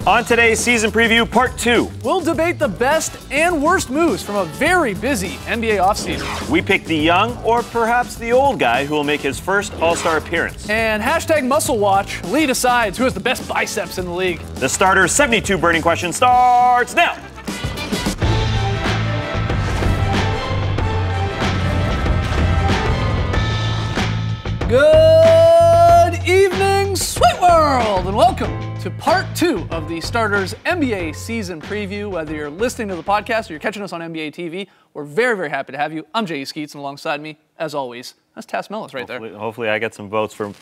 On today's season preview, part 2. We'll debate the best and worst moves from a very busy NBA offseason. We pick the young or perhaps the old guy who will make his first All-Star appearance. And hashtag Muscle Watch, Lee decides who has the best biceps in the league. The Starters 72 burning question starts now. Good evening, Sweet World, and welcome to part 2 of the Starters NBA season preview. Whether you're listening to the podcast or you're catching us on NBA TV, we're very, very happy to have you. I'm Jay Skeets, and alongside me, as always, that's Tass Mellis right there. Hopefully I get some votes for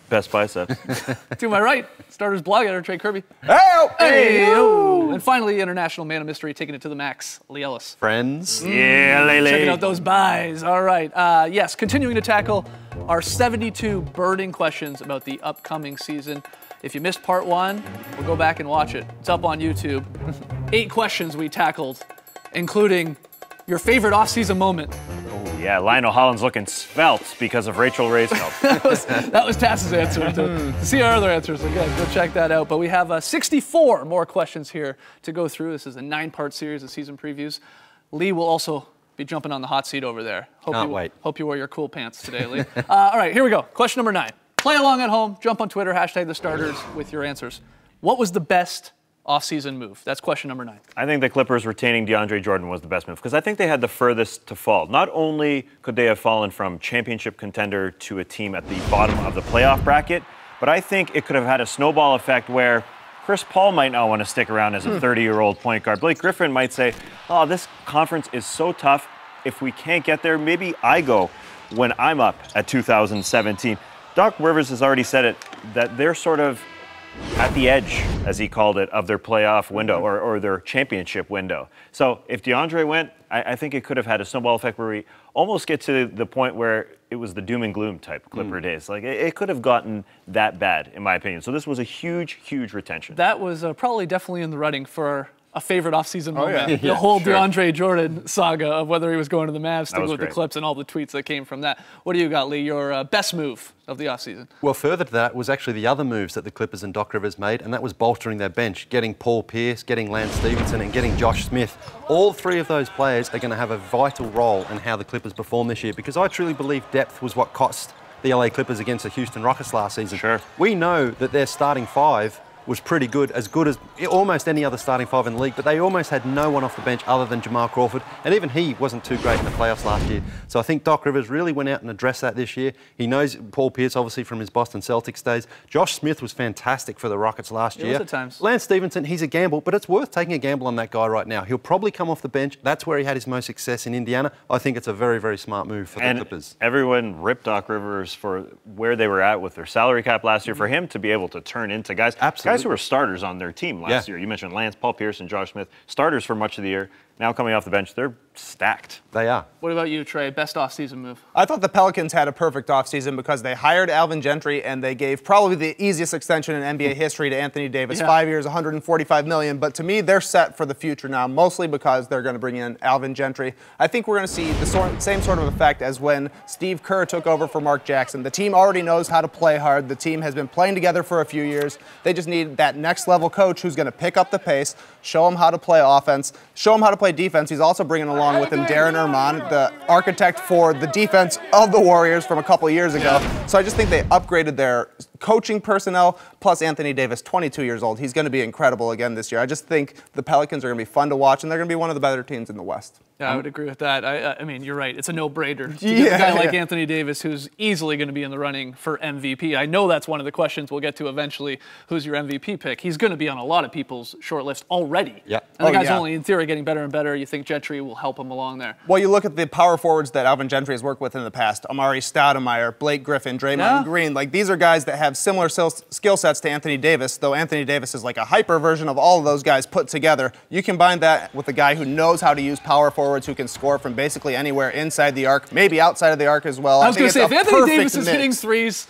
best biceps. To my right, Starters blog editor Trey Kirby. Hey! And finally, international man of mystery, taking it to the max, Lee Ellis. Friends. Yeah, Lele. Checking out those buys. All right. Yes, continuing to tackle our 72 burning questions about the upcoming season. If you missed part 1, we'll go back and watch it. It's up on YouTube. 8 questions we tackled, including your favorite off-season moment. Oh, yeah, Lionel Hollins looking svelte because of Rachel Ray's help. that was Tass's answer. To see our other answers, again, go check that out. But we have 64 more questions here to go through. This is a 9-part series of season previews. Lee will also be jumping on the hot seat over there. Can't wait. Hope you wear your cool pants today, Lee. All right, here we go. Question number 9. Play along at home. Jump on Twitter, hashtag the Starters with your answers. What was the best off-season move? That's question number 9. I think the Clippers retaining DeAndre Jordan was the best move because I think they had the furthest to fall. Not only could they have fallen from championship contender to a team at the bottom of the playoff bracket, but I think it could have had a snowball effect where Chris Paul might not want to stick around as a 30-year-old point guard. Blake Griffin might say, oh, this conference is so tough. If we can't get there, maybe I go when I'm up at 2017. Doc Rivers has already said it, that they're sort of at the edge, as he called it, of their playoff window or their championship window. So if DeAndre went, I think it could have had a snowball effect where we almost get to the point where it was the doom and gloom type Clipper days. Like it could have gotten that bad, in my opinion. So this was a huge, huge retention. That was probably definitely in the running for a favorite offseason moment. yeah. The whole Sure. DeAndre Jordan saga of whether he was going to the Mavs, sticking with great. the Clips, and all the tweets that came from that. What do you got, Lee? Your best move of the offseason? Well, further to that was actually the other moves that the Clippers and Doc Rivers made, and that was bolstering their bench, getting Paul Pierce, getting Lance Stevenson, and getting Josh Smith. All 3 of those players are going to have a vital role in how the Clippers perform this year, because I truly believe depth was what cost the LA Clippers against the Houston Rockets last season. Sure. We know that their starting 5 was pretty good, as almost any other starting 5 in the league, but they almost had no one off the bench other than Jamal Crawford, and even he wasn't too great in the playoffs last year. So I think Doc Rivers really went out and addressed that this year. He knows Paul Pierce, obviously, from his Boston Celtics days. Josh Smith was fantastic for the Rockets last year. was at times. Lance Stevenson, he's a gamble, but it's worth taking a gamble on that guy right now. He'll probably come off the bench. That's where he had his most success in Indiana. I think it's a very, very smart move for the Clippers. Everyone ripped Doc Rivers for where they were at with their salary cap last year. For him to be able to turn into guys who were starters on their team last year. You mentioned Lance, Paul Pierce, and Josh Smith, starters for much of the year. Now coming off the bench, they're stacked. They are. What about you, Trey? Best offseason move? I thought the Pelicans had a perfect offseason because they hired Alvin Gentry and they gave probably the easiest extension in NBA history to Anthony Davis. Yeah. 5 years, $145 million. But to me, they're set for the future now, mostly because they're going to bring in Alvin Gentry. I think we're going to see the same sort of effect as when Steve Kerr took over for Mark Jackson. The team already knows how to play hard. The team has been playing together for a few years. They just need that next level coach who's going to pick up the pace, show them how to play offense, show them how to play defense. He's also bringing along with him Darren Erman, the architect for the defense of the Warriors from a couple of years ago. So I just think they upgraded their coaching personnel, plus Anthony Davis, 22 years old. He's going to be incredible again this year. I just think the Pelicans are going to be fun to watch, and they're going to be one of the better teams in the West. Yeah, I would agree with that. I mean, you're right. It's a no-brainer. To get a guy like Anthony Davis, who's easily going to be in the running for MVP. I know that's one of the questions we'll get to eventually. Who's your MVP pick? He's going to be on a lot of people's short list already. Yeah. And the guy's only, in theory, getting better and better. You think Gentry will help him along there? Well, you look at the power forwards that Alvin Gentry has worked with in the past. Amari Stoudemire, Blake Griffin, Draymond Green. Like, these are guys that have similar skill sets to Anthony Davis, though Anthony Davis is like a hyper version of all of those guys put together. You combine that with a guy who knows how to use power forwards, who can score from basically anywhere inside the arc, maybe outside of the arc as well. I was going to say, if Anthony Davis is mix. hitting threes,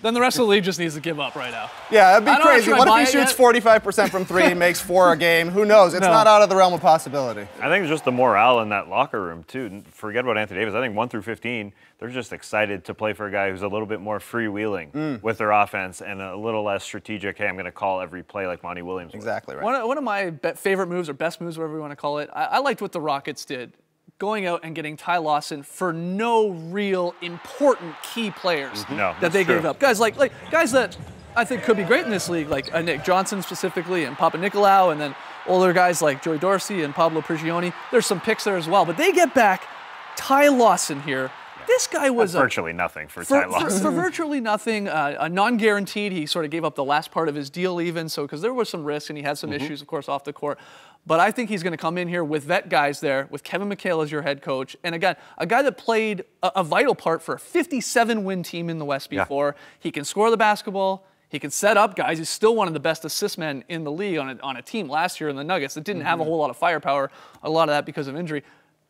then the rest of the league just needs to give up right now. Yeah, that'd be crazy. What if he yet? shoots 45% from three and makes 4 a game? Who knows? It's not out of the realm of possibility. I think it's just the morale in that locker room, too. Forget about Anthony Davis. I think 1 through 15, they're just excited to play for a guy who's a little bit more freewheeling with their offense and a little less strategic. Hey, I'm going to call every play like Monty Williams. Exactly right. One of my favorite moves or best moves, whatever you want to call it, I liked what the Rockets did, going out and getting Ty Lawson for no real important key players No, that they that's true. gave up. Guys like guys that I think could be great in this league, like Nick Johnson specifically and Papa Nicolau, and then older guys like Joey Dorsey and Pablo Prigioni. There's some picks there as well, but they get back Ty Lawson here. This guy was virtually nothing for Ty Lawson. For virtually nothing, a non-guaranteed. He sort of gave up the last part of his deal even, so because there was some risk and he had some issues, of course, off the court. But I think he's going to come in here with vet guys there, with Kevin McHale as your head coach. And again, a guy that played a vital part for a 57-win team in the West before. Yeah. He can score the basketball. He can set up guys. He's still one of the best assist men in the league on a team last year in the Nuggets that didn't have a whole lot of firepower, a lot of that because of injury.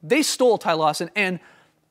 They stole Ty Lawson, and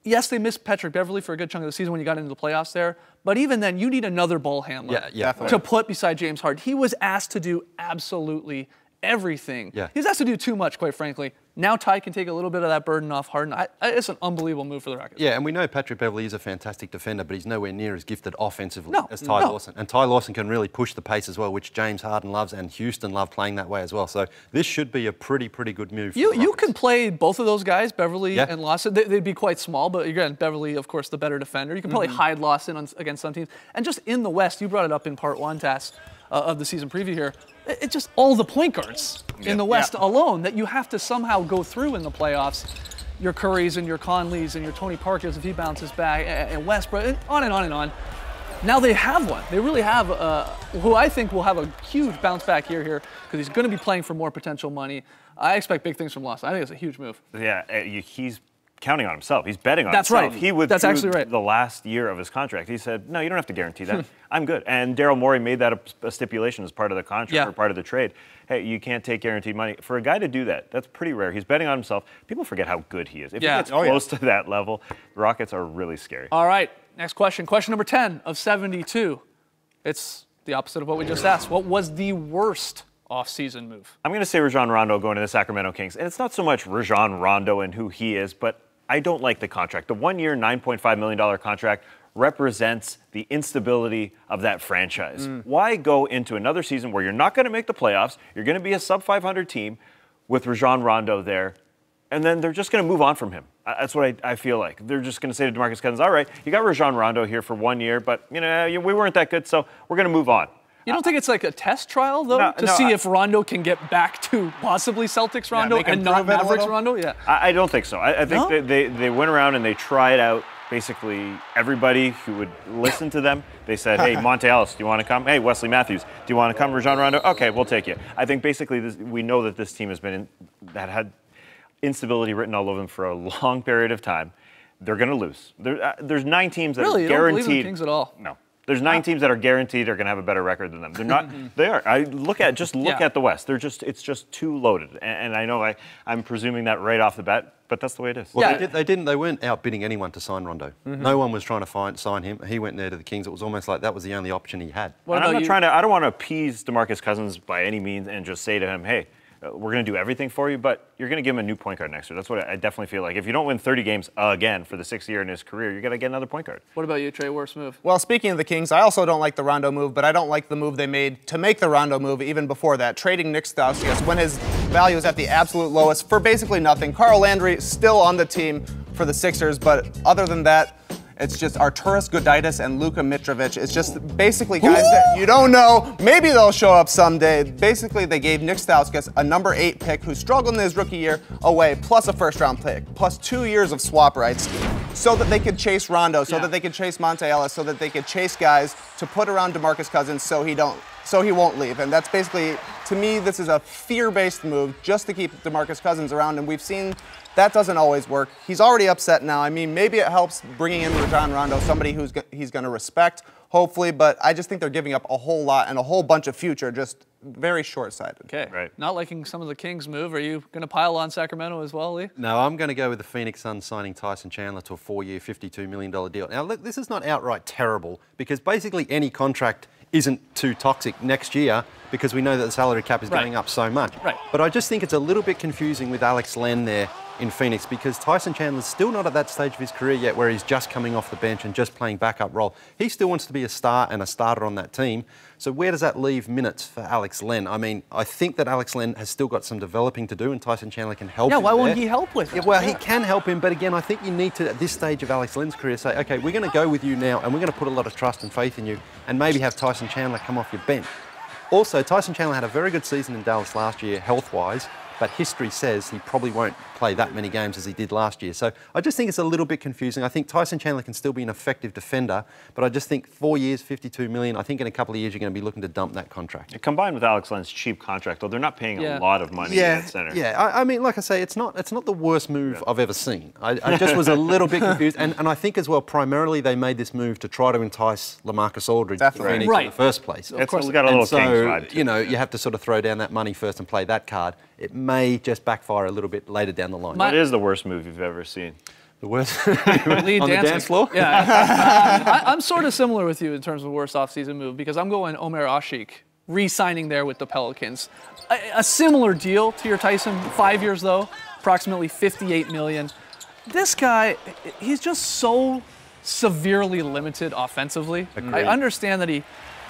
yes, they missed Patrick Beverley for a good chunk of the season when you got into the playoffs there. But even then, you need another ball handler to put beside James Harden. He was asked to do absolutely everything. Yeah. He was asked to do too much, quite frankly. Now Ty can take a little bit of that burden off Harden. It's an unbelievable move for the Rockets. Yeah, and we know Patrick Beverley is a fantastic defender, but he's nowhere near as gifted offensively as Ty Lawson. And Ty Lawson can really push the pace as well, which James Harden loves, and Houston love playing that way as well. So this should be a pretty good move for the Rockets. You can play both of those guys, Beverley and Lawson. They'd be quite small, but again, Beverley, of course, the better defender. You can probably hide Lawson against some teams. And just in the West, you brought it up in part one, Tass, of the season preview here. It's just all the point guards in the West alone that you have to somehow go through in the playoffs. Your Currys and your Conleys and your Tony Parkers if he bounces back, and Westbrook, and on and on and on. Now they have one. They really have who I think will have a huge bounce back here because he's going to be playing for more potential money. I expect big things from Lawson. I think it's a huge move. Yeah, he's counting on himself. He's betting on That's himself. Right. He withdrew That's actually right. the last year of his contract. He said, no, you don't have to guarantee that. I'm good. And Daryl Morey made that a stipulation as part of the contract or part of the trade. Hey, you can't take guaranteed money. For a guy to do that, that's pretty rare. He's betting on himself. People forget how good he is. If he gets close to that level, the Rockets are really scary. All right, next question. Question number 10 of 72. It's the opposite of what we just asked. What was the worst off-season move? I'm going to say Rajon Rondo going to the Sacramento Kings. And it's not so much Rajon Rondo and who he is, but I don't like the contract. The one-year, $9.5 million contract represents the instability of that franchise. Why go into another season where you're not going to make the playoffs, you're going to be a sub-500 team with Rajon Rondo there, and then they're just going to move on from him? That's what I feel like. They're just going to say to DeMarcus Cousins, all right, you got Rajon Rondo here for 1 year, but we weren't that good, so we're going to move on. You don't think it's like a test trial, though, to see if Rondo can get back to possibly Celtics Rondo and not Mavericks Rondo? Yeah. I don't think so. I think they went around and they tried out basically everybody who would listen to them. They said, hey, Monte Ellis, do you want to come? Hey, Wesley Matthews, do you want to come? Rajon Rondo? Okay, we'll take you. I think basically we know that this team has had instability written all over them for a long period of time. They're going to lose. There's 9 teams that are guaranteed. You don't believe in the Kings at all? No. There's 9 teams that are guaranteed are going to have a better record than them. They're not. They are. Look at the West. It's just too loaded. And I know I'm presuming that right off the bat, but that's the way it is. Well, they weren't outbidding anyone to sign Rondo. No one was trying to sign him. He went there to the Kings. It was almost like that was the only option he had. I don't want to appease DeMarcus Cousins by any means and just say to him, hey, we're going to do everything for you, but you're going to give him a new point guard next year. That's what I definitely feel like. If you don't win 30 games again for the 6th year in his career, you're going to get another point guard. What about you, Trey? Worst move? Well, speaking of the Kings, I also don't like the Rondo move, but I don't like the move they made to make the Rondo move even before that, trading Nick Stauskas when his value is at the absolute lowest for basically nothing. Carl Landry still on the team for the Sixers, but other than that, it's just Arturas Gudaitis and Luka Mitrovic. It's just basically guys that you don't know. Maybe they'll show up someday. Basically, they gave Nick Stauskas a number 8 pick who struggled in his rookie year away, plus a first-round pick, plus 2 years of swap rights, so that they could chase Rondo, so that they could chase Monte Ellis, so that they could chase guys to put around DeMarcus Cousins so he won't leave. And that's basically, to me, this is a fear-based move just to keep DeMarcus Cousins around. And we've seen that doesn't always work. He's already upset now. I mean, maybe it helps bringing in Rajon Rondo, somebody he's going to respect, hopefully. But I just think they're giving up a whole lot and a whole bunch of future, just very short-sighted. Okay. Right. Not liking some of the Kings' move. Are you going to pile on Sacramento as well, Lee? No, I'm going to go with the Phoenix Suns signing Tyson Chandler to a 4-year, $52 million deal. Now, look, this is not outright terrible because basically any contract isn't too toxic next year because we know that the salary cap is going up so much. Right. But I just think it's a little bit confusing with Alex Len there in Phoenix because Tyson Chandler's still not at that stage of his career yet where he's just coming off the bench and just playing backup role. He still wants to be a star and a starter on that team. So where does that leave minutes for Alex Len? I mean, I think that Alex Len has still got some developing to do and Tyson Chandler can help him. Yeah, why won't there. he help with it? Yeah, well, he can help him, but again, I think you need to, at this stage of Alex Len's career, say, okay, we're going to go with you now and we're going to put a lot of trust and faith in you and maybe have Tyson Chandler come off your bench. Also, Tyson Chandler had a very good season in Dallas last year, health-wise, but history says he probably won't play that many games as he did last year. So I just think it's a little bit confusing. I think Tyson Chandler can still be an effective defender, but I just think 4 years, $52 million, I think in a couple of years you're going to be looking to dump that contract. Combined with Alex Len's cheap contract, though, they're not paying a lot of money at center. Yeah, I mean, like I say, it's not the worst move I've ever seen. I just was a little bit confused, and I think as well, primarily they made this move to try to entice LaMarcus Aldridge to Phoenix in the first place. Of course, it's got a little Kings vibe to it. You know, you have to sort of throw down that money first and play that card. It may just backfire a little bit later down the line. What is the worst move you've ever seen? The worst? Lead on the dance floor? Yeah. I'm sort of similar with you in terms of worst offseason move because I'm going Omer Asik, re-signing there with the Pelicans. A similar deal to your Tyson, 5 years though, approximately $58 million. This guy, he's just so severely limited offensively. Agreed. I understand that he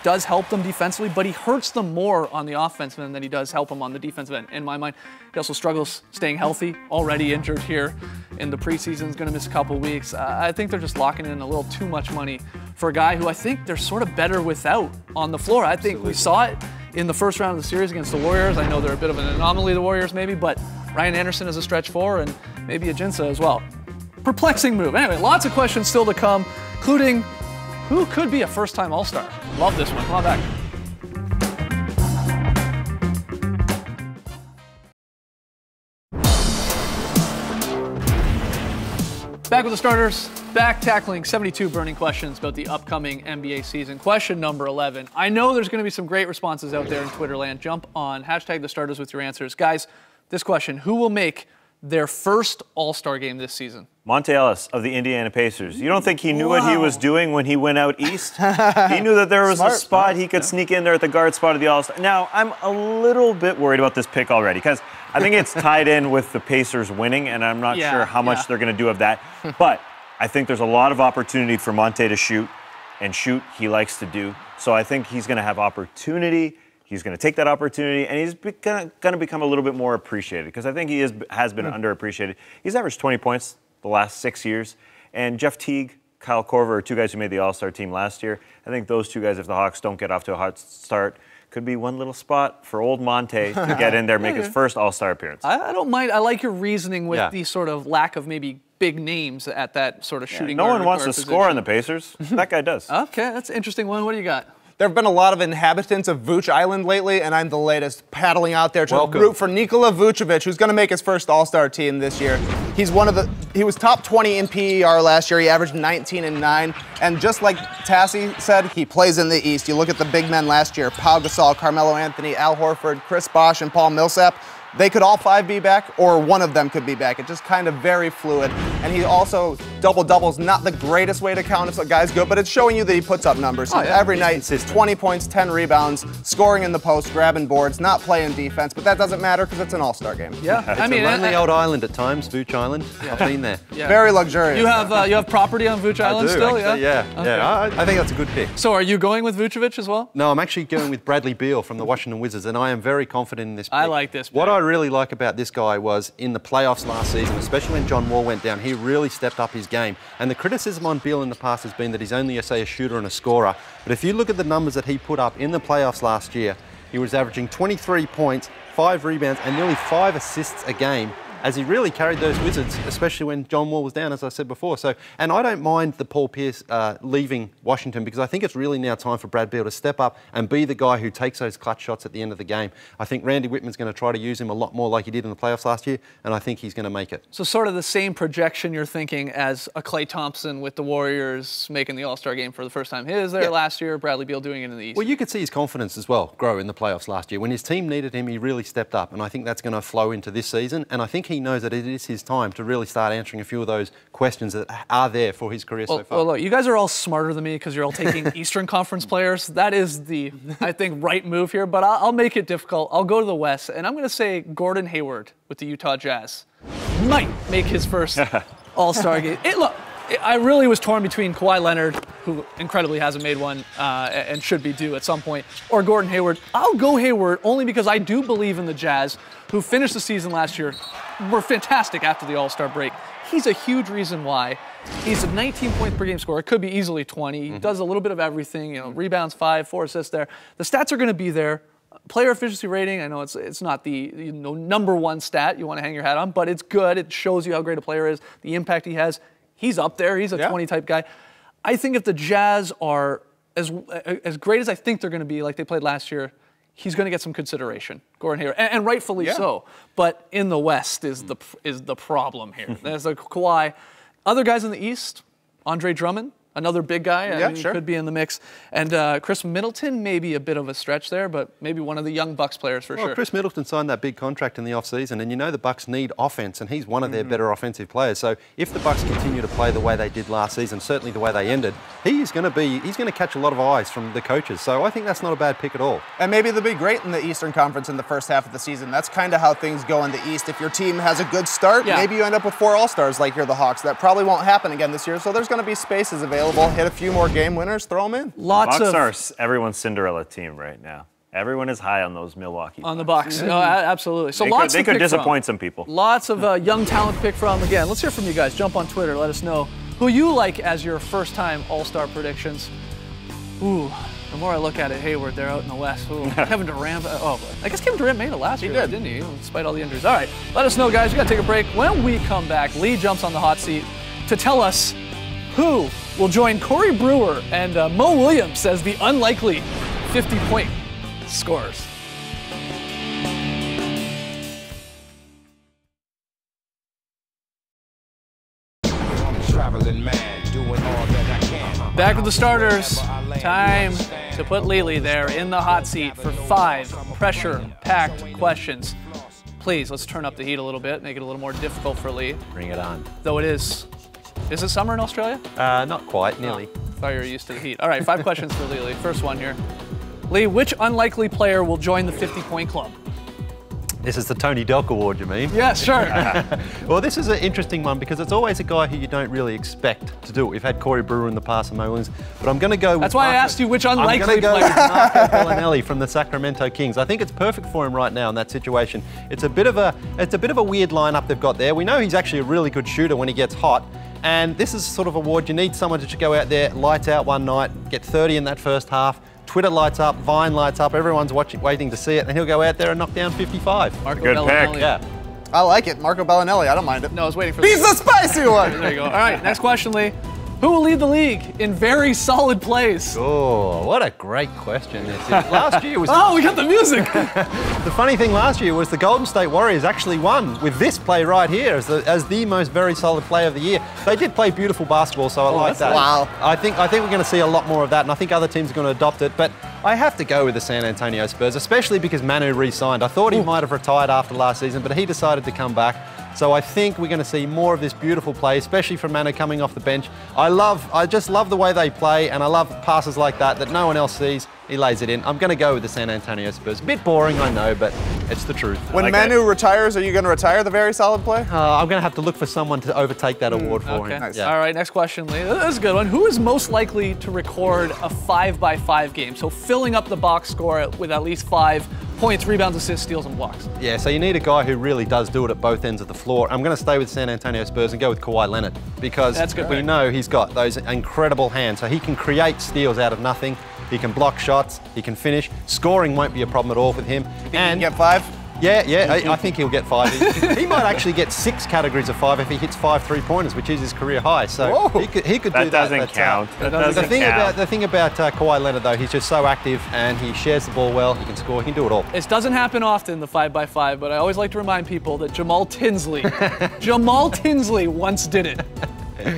does help them defensively, but he hurts them more on the offensive end than he does help them on the defensive end. In my mind, he also struggles staying healthy, already injured here in the preseason, is going to miss a couple weeks. I think they're just locking in a little too much money for a guy who I think they're sort of better without on the floor. I think we saw it in the first round of the series against the Warriors. I know they're a bit of an anomaly, the Warriors maybe, but Ryan Anderson is a stretch four and maybe Ajinça as well. Perplexing move. Anyway, lots of questions still to come, including who could be a first-time All-Star? Love this one. Come on back. Back with the starters. Back tackling 72 burning questions about the upcoming NBA season. Question number 11. I know there's going to be some great responses out there in Twitter land. Jump on #thestarters with your answers. Guys, this question, who will make their first All-Star game this season? Monte Ellis of the Indiana Pacers. You don't think he knew what he was doing when he went out east? He knew that there was a spot he could sneak in there at the guard spot of the All-Star. Now, I'm a little bit worried about this pick already because I think it's tied in with the Pacers winning, and I'm not sure how much they're going to do of that. But I think there's a lot of opportunity for Monte to shoot, and shoot he likes to do. So I think he's going to have opportunity. He's going to take that opportunity, and he's going to become a little bit more appreciated because I think he has been underappreciated. He's averaged 20 points the last 6 years, and Jeff Teague, Kyle Korver are two guys who made the All-Star team last year. I think those two guys, if the Hawks don't get off to a hot start, could be one little spot for old Monte to get in there, make his first All-Star appearance. I don't mind. I like your reasoning with the sort of lack of maybe big names at that sort of shooting no guard one wants to position. score on the Pacers. That guy does. Okay, that's an interesting one. What do you got? There have been a lot of inhabitants of Vooch Island lately, and I'm the latest paddling out there to root for Nikola Vucevic, who's going to make his first All-Star team this year. He was top 20 in PER last year. He averaged 19 and 9. And just like Tassie said, he plays in the East. You look at the big men last year, Pau Gasol, Carmelo Anthony, Al Horford, Chris Bosh, and Paul Millsap. They could all five be back, or one of them could be back. It's just kind of very fluid. And he also, double-doubles, not the greatest way to count if a guy's good, but it's showing you that he puts up numbers. Every night, 20 points, 10 rebounds, scoring in the post, grabbing boards, not playing defense, but that doesn't matter because it's an All-Star game. Yeah, I mean, a lonely old island at times, Vooch Island. I've been there. Very luxurious. You have property on Vooch Island still? Actually, I think that's a good pick. So are you going with Vucevic as well? No, I'm actually going with Bradley Beal from the Washington Wizards, and I am very confident in this pick. I like this pick. What I really like about this guy was in the playoffs last season, especially when John Wall went down, he really stepped up his game. And the criticism on Beal in the past has been that he's only, a shooter and a scorer. But if you look at the numbers that he put up in the playoffs last year, he was averaging 23 points, 5 rebounds, and nearly 5 assists a game, as he really carried those Wizards, especially when John Wall was down, as I said before. So, and I don't mind the Paul Pierce leaving Washington because I think it's really now time for Brad Beal to step up and be the guy who takes those clutch shots at the end of the game. I think Randy Whitman's going to try to use him a lot more like he did in the playoffs last year, and I think he's going to make it. So sort of the same projection you're thinking as a Klay Thompson with the Warriors making the All-Star game for the first time. He was there last year, Bradley Beal doing it in the East. Well, you could see his confidence as well grow in the playoffs last year. When his team needed him, he really stepped up, and I think that's going to flow into this season, and I think he knows that it is his time to really start answering a few of those questions that are there for his career so far. Well, look, you guys are all smarter than me because you're all taking Eastern Conference players. That is the, I think, right move here, but I'll make it difficult. I'll go to the West, and I'm going to say Gordon Hayward with the Utah Jazz. might make his first All-Star game. Look, I really was torn between Kawhi Leonard, who incredibly hasn't made one and should be due at some point, or Gordon Hayward. I'll go Hayward only because I do believe in the Jazz, who finished the season last year, were fantastic after the All-Star break. He's a huge reason why. He's a 19 point per game scorer. It could be easily 20. He does a little bit of everything. Rebounds 5, 4 assists there. The stats are going to be there. Player efficiency rating, I know it's not the number one stat you want to hang your hat on, but it's good. It shows you how great a player is, the impact he has. He's up there. He's a 20 type guy. I think if the Jazz are as great as I think they're going to be, like they played last year, he's going to get some consideration, Gordon Hayward, and rightfully so. But in the West is the problem here. There's a Kawhi. Other guys in the East, Andre Drummond, another big guy. I mean, he could be in the mix. And Chris Middleton, maybe a bit of a stretch there, but maybe one of the young Bucks players for sure. Chris Middleton signed that big contract in the offseason, and the Bucks need offense, and he's one of their better offensive players. So if the Bucks continue to play the way they did last season, certainly the way they ended, he's going to catch a lot of eyes from the coaches. So I think that's not a bad pick at all. And maybe they'll be great in the Eastern Conference in the first half of the season. That's kind of how things go in the East. If your team has a good start, maybe you end up with 4 All-Stars like you're the Hawks. That probably won't happen again this year. So there's going to be spaces available. Hit a few more game winners, throw them in. Bucks are everyone's Cinderella team right now. Everyone is high on those Milwaukee Bucks. On the Bucks. No, absolutely. So they could disappoint some people. Lots of young talent to pick from. Again, let's hear from you guys. Jump on Twitter. Let us know who you like as your first-time All-Star predictions. Ooh, the more I look at it, Hayward, they're out in the West. Ooh, Kevin Durant. I guess Kevin Durant made it last year, didn't he? Despite all the injuries. All right, let us know, guys. We got to take a break. When we come back, Lee jumps on the hot seat to tell us who will join Corey Brewer and Mo Williams as the unlikely 50-point scorers. Back with the starters. Time to put Lily there in the hot seat for 5 pressure-packed questions. Please, let's turn up the heat a little bit, make it a little more difficult for Lee. Bring it on. Though it is. Is it summer in Australia? Not quite, nearly. Thought you were used to the heat. All right, 5 questions for Lee. First one here. Lee, which unlikely player will join the 50-point club? This is the Tony Delk Award, you mean? Yeah, sure. Well, this is an interesting one because it's always a guy who you don't really expect to do it. We've had Corey Brewer in the past and Mo Williams, but I'm going to go with That's why I asked you which unlikely player. I'm going to go with Marco Bellinelli from the Sacramento Kings. I think it's perfect for him right now in that situation. It's a bit of a weird lineup they've got there. We know he's actually a really good shooter when he gets hot. And this is sort of award you need someone to just go out there, lights out one night, get 30 in that first half. Twitter lights up, Vine lights up, everyone's waiting to see it, and he'll go out there and knock down 55. Marco Good Bellinelli. pick. Yeah. I like it. Marco Bellinelli. I don't mind it. No, I was waiting for He's the spicy one. There you go. All right, next question, Lee. Who will lead the league in very solid plays? Oh, what a great question this is. Last year was... Oh, we got the music. The funny thing last year was the Golden State Warriors actually won with this play right here as the most very solid play of the year. They did play beautiful basketball, so I like that. Wow. I think we're going to see a lot more of that, and I think other teams are going to adopt it. But I have to go with the San Antonio Spurs, especially because Manu re-signed. I thought he might have retired after last season, but he decided to come back. So I think we're going to see more of this beautiful play, especially from Manu coming off the bench. I just love the way they play, and I love passes like that no one else sees. He lays it in. I'm going to go with the San Antonio Spurs. A bit boring, I know, but it's the truth. When Manu retires, are you going to retire the very solid play? I'm going to have to look for someone to overtake that award for him. Nice. Yeah. All right, next question, Lee. This is a good one. Who is most likely to record a 5x5 game? So filling up the box score with at least 5 points, rebounds, assists, steals, and blocks. Yeah, so you need a guy who really does do it at both ends of the floor. I'm going to stay with San Antonio Spurs and go with Kawhi Leonard because we know he's got those incredible hands. So he can create steals out of nothing. He can block shots. He can finish. Scoring won't be a problem at all with him. You can get 5? Yeah, I think he'll get 5. He might actually get 6 categories of 5 if he hits 5 3-pointers, which is his career high. So he could do that. That doesn't count. The thing about Kawhi Leonard, though, he's just so active and he shares the ball well. He can score. He can do it all. This doesn't happen often, the 5x5, but I always like to remind people that Jamal Tinsley once did it.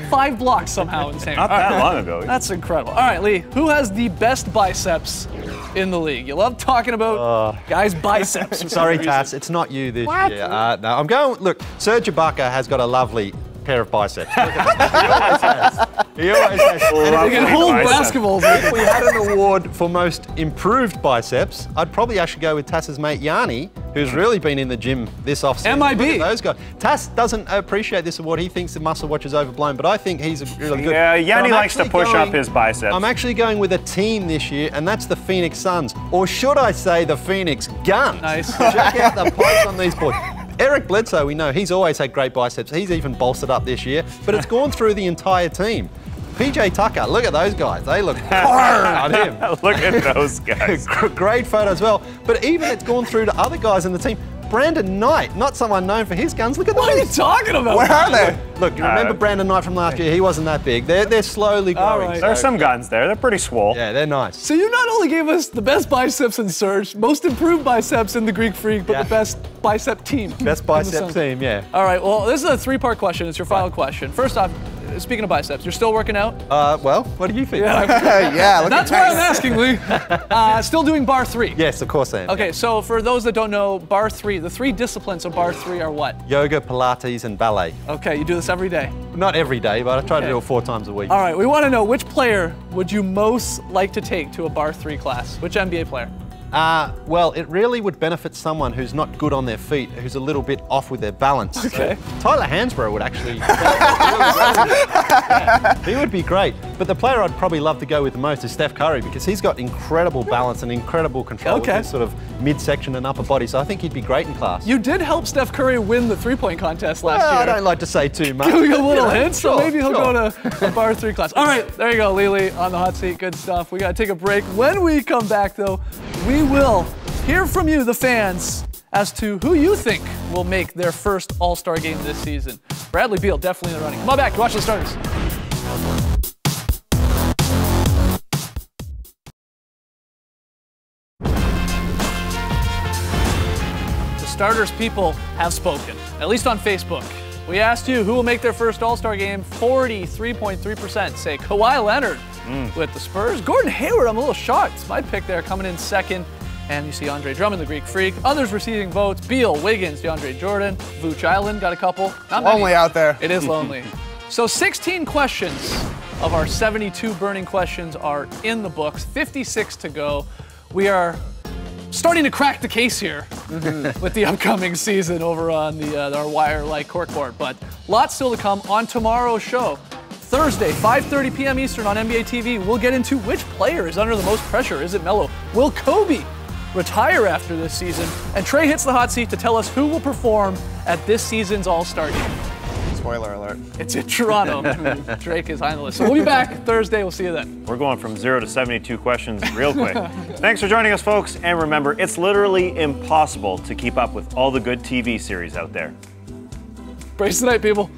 5 blocks somehow insane. Not that long ago. That's incredible. All right, Lee, who has the best biceps in the league? You love talking about guys' biceps. Sorry, Tass, it's not you this year. No, I'm going. Look, Serge Ibaka has got a lovely pair of biceps. He always has. He can hold basketballs. If we had an award for most improved biceps, I'd probably actually go with Tass's mate Yanni who's really been in the gym this offseason. MIB. Look at those guys. Tass doesn't appreciate this award. He thinks the muscle watch is overblown, but I think he's really good. Yeah, Yanni But I'm likes to actually push up his biceps. I'm actually going with a team this year, and that's the Phoenix Suns. Or should I say the Phoenix Guns? Nice. Check out the pipes on these boys. Eric Bledsoe, we know, he's always had great biceps. He's even bolstered up this year, but it's gone through the entire team. PJ Tucker, look at those guys. They look hard on him. Look at those guys. Great photo as well. But even it's gone through to other guys in the team. Brandon Knight, not someone known for his guns. Look at What are you those. talking about? Where are they? Look, you remember Brandon Knight from last year? He wasn't that big. They're slowly growing. All right. There's some guns there. They're pretty swole. Yeah, they're nice. So you not only gave us the best biceps in Surge, most improved biceps in the Greek Freak, but Yeah. the best bicep team. Best in the bicep Suns. team, yeah. All right, well, this is a three-part question. It's your final question. First off, speaking of biceps, you're still working out? Well, what do you think? Yeah, look That's at what I'm asking, Lee. Still doing bar 3. Yes, of course I am. Okay, so for those that don't know, bar 3, the 3 disciplines of bar 3 are what? Yoga, Pilates, and ballet. Okay, you do this every day. Not every day, but I try to Okay. do it 4 times a week. All right, we want to know which player would you most like to take to a bar 3 class? Which NBA player? Well, it really would benefit someone who's not good on their feet, who's a little bit off with their balance. Okay. So Tyler Hansbrough would actually. He would be great. But the player I'd probably love to go with the most is Steph Curry because he's got incredible balance and incredible control Okay. with his sort of midsection and upper body. So I think he'd be great in class. You did help Steph Curry win the 3-point contest last Well, I year. don't like to say too much. Giving a but, little you know, hint, so sure, maybe he'll sure. go to a bar 3 class. All right, there you go, Lily on the hot seat. Good stuff. We got to take a break. When we come back, though, we will hear from you, the fans, as to who you think will make their first All-Star game this season. Bradley Beal definitely in the running. Come on back to watch the starters. The starters people have spoken, at least on Facebook. We asked you who will make their first All-Star game. 43.3% say Kawhi Leonard with the Spurs. Gordon Hayward, I'm a little shocked. It's my pick there, coming in second. And you see Andre Drummond, the Greek Freak. Others receiving votes: Beal, Wiggins, DeAndre Jordan, Vooch Island got a couple. Not many. Lonely out there. It is lonely. So 16 questions of our 72 burning questions are in the books. 56 to go. We are starting to crack the case here with the upcoming season over on the our wire-like court, but lots still to come on tomorrow's show. Thursday, 5:30 p.m. Eastern on NBA TV, we'll get into which player is under the most pressure. Is it Melo? Will Kobe retire after this season? And Trey hits the hot seat to tell us who will perform at this season's All-Star game. Spoiler alert. It's in Toronto. Drake is high on the list. So we'll be back Thursday. We'll see you then. We're going from 0 to 72 questions real quick. Thanks for joining us, folks. And remember, it's literally impossible to keep up with all the good TV series out there. Brace tonight, people.